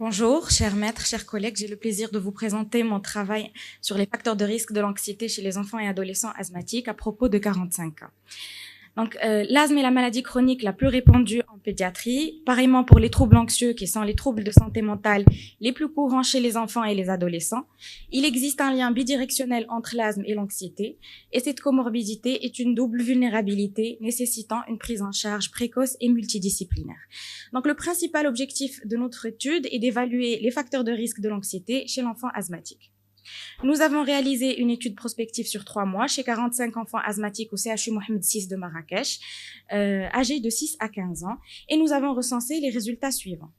Bonjour, chers maîtres, chers collègues. J'ai le plaisir de vous présenter mon travail sur les facteurs de risque de l'anxiété chez les enfants et adolescents asthmatiques à propos de 45 cas. Donc, l'asthme est la maladie chronique la plus répandue en pédiatrie. Pareillement pour les troubles anxieux, qui sont les troubles de santé mentale les plus courants chez les enfants et les adolescents. Il existe un lien bidirectionnel entre l'asthme et l'anxiété, et cette comorbidité est une double vulnérabilité nécessitant une prise en charge précoce et multidisciplinaire. Donc, le principal objectif de notre étude est d'évaluer les facteurs de risque de l'anxiété chez l'enfant asthmatique. Nous avons réalisé une étude prospective sur 3 mois chez 45 enfants asthmatiques au CHU Mohamed VI de Marrakech, âgés de 6 à 15 ans, et nous avons recensé les résultats suivants.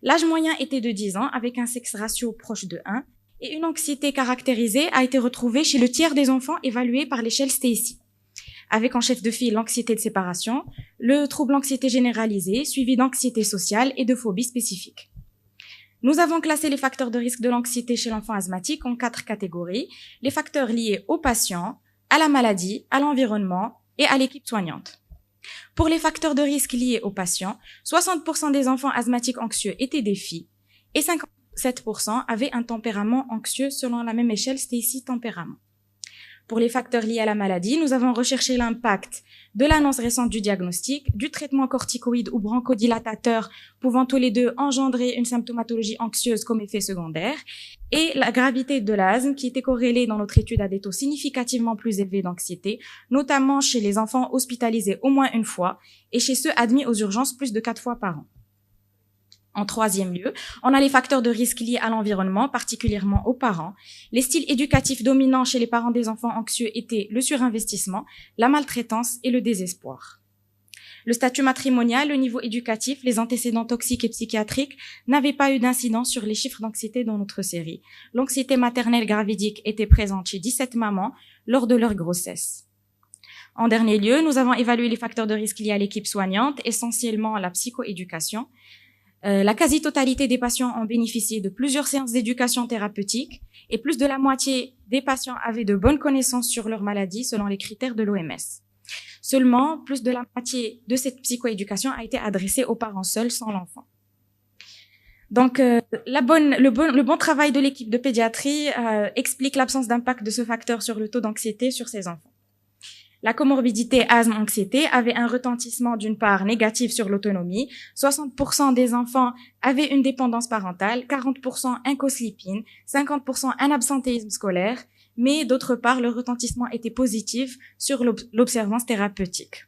L'âge moyen était de 10 ans, avec un sexe ratio proche de 1, et une anxiété caractérisée a été retrouvée chez le tiers des enfants évalués par l'échelle Stacey, avec en chef de file l'anxiété de séparation, le trouble anxiété généralisée, suivi d'anxiété sociale et de phobie spécifique. Nous avons classé les facteurs de risque de l'anxiété chez l'enfant asthmatique en 4 catégories. Les facteurs liés au patient, à la maladie, à l'environnement et à l'équipe soignante. Pour les facteurs de risque liés au patient, 60% des enfants asthmatiques anxieux étaient des filles et 57% avaient un tempérament anxieux selon la même échelle Stacey tempérament. Pour les facteurs liés à la maladie, nous avons recherché l'impact de l'annonce récente du diagnostic, du traitement corticoïde ou bronchodilatateur pouvant tous les deux engendrer une symptomatologie anxieuse comme effet secondaire, et la gravité de l'asthme qui était corrélée dans notre étude à des taux significativement plus élevés d'anxiété, notamment chez les enfants hospitalisés au moins une fois et chez ceux admis aux urgences plus de 4 fois par an. En troisième lieu, on a les facteurs de risque liés à l'environnement, particulièrement aux parents. Les styles éducatifs dominants chez les parents des enfants anxieux étaient le surinvestissement, la maltraitance et le désespoir. Le statut matrimonial, le niveau éducatif, les antécédents toxiques et psychiatriques n'avaient pas eu d'incidence sur les chiffres d'anxiété dans notre série. L'anxiété maternelle gravidique était présente chez 17 mamans lors de leur grossesse. En dernier lieu, nous avons évalué les facteurs de risque liés à l'équipe soignante, essentiellement la psychoéducation. La quasi-totalité des patients ont bénéficié de plusieurs séances d'éducation thérapeutique et plus de la moitié des patients avaient de bonnes connaissances sur leur maladie selon les critères de l'OMS. Seulement, plus de la moitié de cette psychoéducation a été adressée aux parents seuls sans l'enfant. Donc, le bon travail de l'équipe de pédiatrie explique l'absence d'impact de ce facteur sur le taux d'anxiété sur ces enfants. La comorbidité asthme-anxiété avait un retentissement d'une part négatif sur l'autonomie. 60% des enfants avaient une dépendance parentale, 40% un co-sleeping, 50% un absentéisme scolaire, mais d'autre part, le retentissement était positif sur l'observance thérapeutique.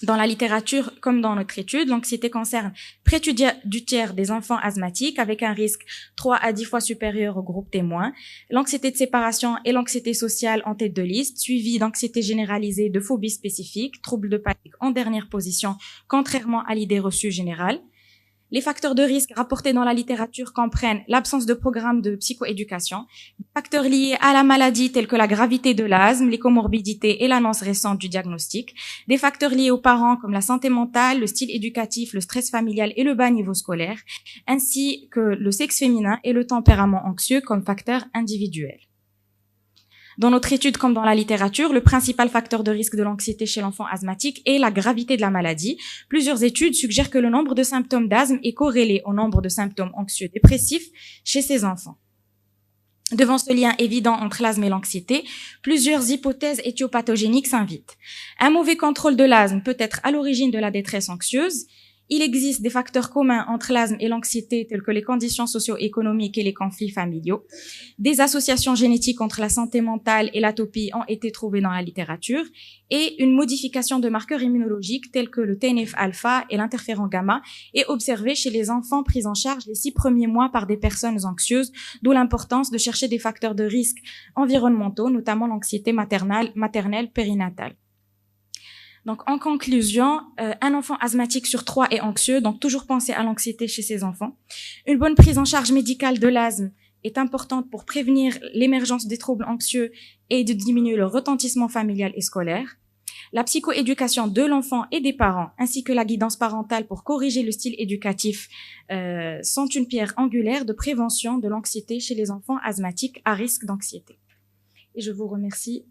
Dans la littérature, comme dans notre étude, l'anxiété concerne près du tiers des enfants asthmatiques avec un risque 3 à 10 fois supérieur au groupe témoin. L'anxiété de séparation et l'anxiété sociale en tête de liste, suivie d'anxiété généralisée, de phobie spécifique, troubles de panique en dernière position, contrairement à l'idée reçue générale. Les facteurs de risque rapportés dans la littérature comprennent l'absence de programme de psychoéducation, des facteurs liés à la maladie tels que la gravité de l'asthme, les comorbidités et l'annonce récente du diagnostic, des facteurs liés aux parents comme la santé mentale, le style éducatif, le stress familial et le bas niveau scolaire, ainsi que le sexe féminin et le tempérament anxieux comme facteurs individuels. Dans notre étude comme dans la littérature, le principal facteur de risque de l'anxiété chez l'enfant asthmatique est la gravité de la maladie. Plusieurs études suggèrent que le nombre de symptômes d'asthme est corrélé au nombre de symptômes anxieux dépressifs chez ces enfants. Devant ce lien évident entre l'asthme et l'anxiété, plusieurs hypothèses éthiopathogéniques s'invitent. Un mauvais contrôle de l'asthme peut être à l'origine de la détresse anxieuse. Il existe des facteurs communs entre l'asthme et l'anxiété tels que les conditions socio-économiques et les conflits familiaux. Des associations génétiques entre la santé mentale et l'atopie ont été trouvées dans la littérature et une modification de marqueurs immunologiques tels que le TNF-alpha et l'interféron gamma est observée chez les enfants pris en charge les 6 premiers mois par des personnes anxieuses, d'où l'importance de chercher des facteurs de risque environnementaux, notamment l'anxiété maternelle périnatale. Donc, en conclusion, un enfant asthmatique sur 3 est anxieux, donc toujours penser à l'anxiété chez ces enfants. Une bonne prise en charge médicale de l'asthme est importante pour prévenir l'émergence des troubles anxieux et de diminuer le retentissement familial et scolaire. La psychoéducation de l'enfant et des parents, ainsi que la guidance parentale pour corriger le style éducatif, sont une pierre angulaire de prévention de l'anxiété chez les enfants asthmatiques à risque d'anxiété. Et je vous remercie